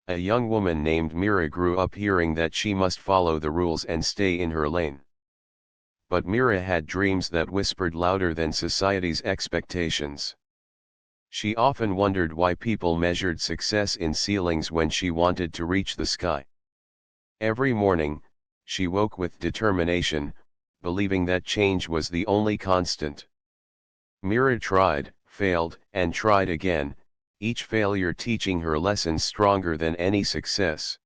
A young woman named Meera grew up hearing that she must follow the rules and stay in her lane. But Meera had dreams that whispered louder than society's expectations. She often wondered why people measured success in ceilings when she wanted to reach the sky. Every morning, she woke with determination, believing that change was the only constant. Meera tried, failed, and tried again, each failure teaching her lessons stronger than any success.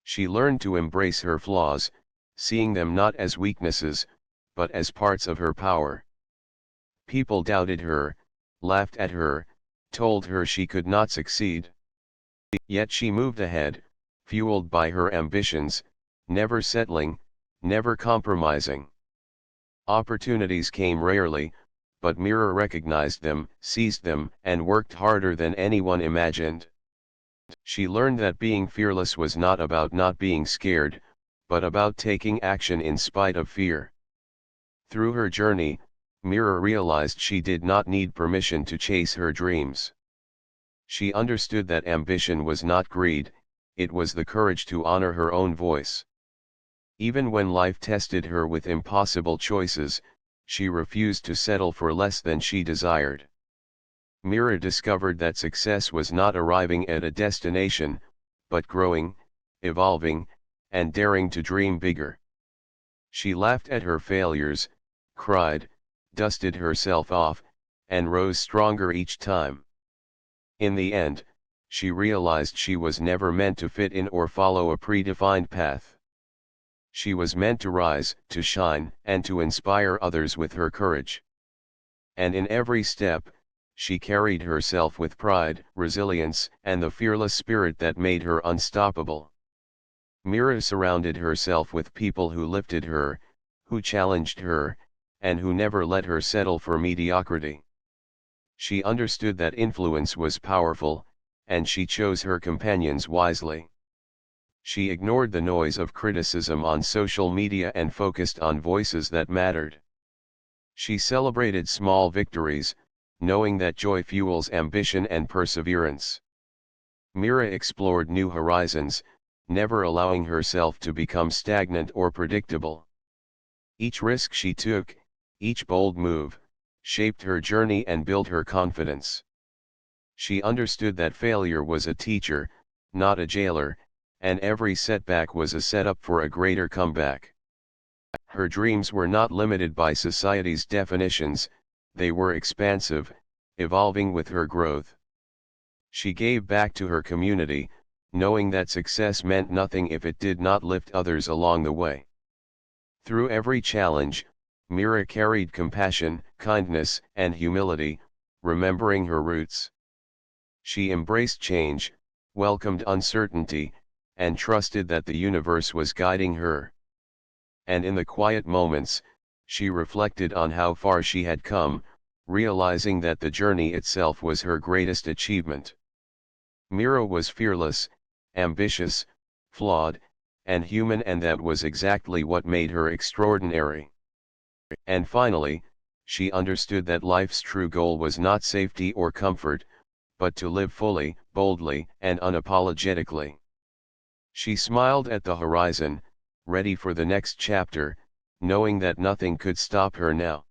She learned to embrace her flaws, seeing them not as weaknesses, but as parts of her power. People doubted her, laughed at her, told her she could not succeed. Yet she moved ahead, fueled by her ambitions, never settling, never compromising. Opportunities came rarely, but Meera recognized them, seized them, and worked harder than anyone imagined. She learned that being fearless was not about not being scared, but about taking action in spite of fear. Through her journey, Meera realized she did not need permission to chase her dreams. She understood that ambition was not greed, it was the courage to honor her own voice. Even when life tested her with impossible choices, she refused to settle for less than she desired. Meera discovered that success was not arriving at a destination, but growing, evolving, and daring to dream bigger. She laughed at her failures, cried, dusted herself off, and rose stronger each time. In the end, she realized she was never meant to fit in or follow a predefined path. She was meant to rise, to shine, and to inspire others with her courage. And in every step, she carried herself with pride, resilience, and the fearless spirit that made her unstoppable. Meera surrounded herself with people who lifted her, who challenged her, and who never let her settle for mediocrity. She understood that influence was powerful, and she chose her companions wisely. She ignored the noise of criticism on social media and focused on voices that mattered. She celebrated small victories, knowing that joy fuels ambition and perseverance. Meera explored new horizons, never allowing herself to become stagnant or predictable. Each risk she took, each bold move, shaped her journey and built her confidence. She understood that failure was a teacher, not a jailer, and every setback was a setup for a greater comeback. Her dreams were not limited by society's definitions, they were expansive, evolving with her growth. She gave back to her community, knowing that success meant nothing if it did not lift others along the way. Through every challenge, Meera carried compassion, kindness, and humility, remembering her roots. She embraced change, welcomed uncertainty, and trusted that the universe was guiding her. And in the quiet moments, she reflected on how far she had come, realizing that the journey itself was her greatest achievement. Meera was fearless, ambitious, flawed, and human, and that was exactly what made her extraordinary. And finally, she understood that life's true goal was not safety or comfort, but to live fully, boldly, and unapologetically. She smiled at the horizon, ready for the next chapter, knowing that nothing could stop her now.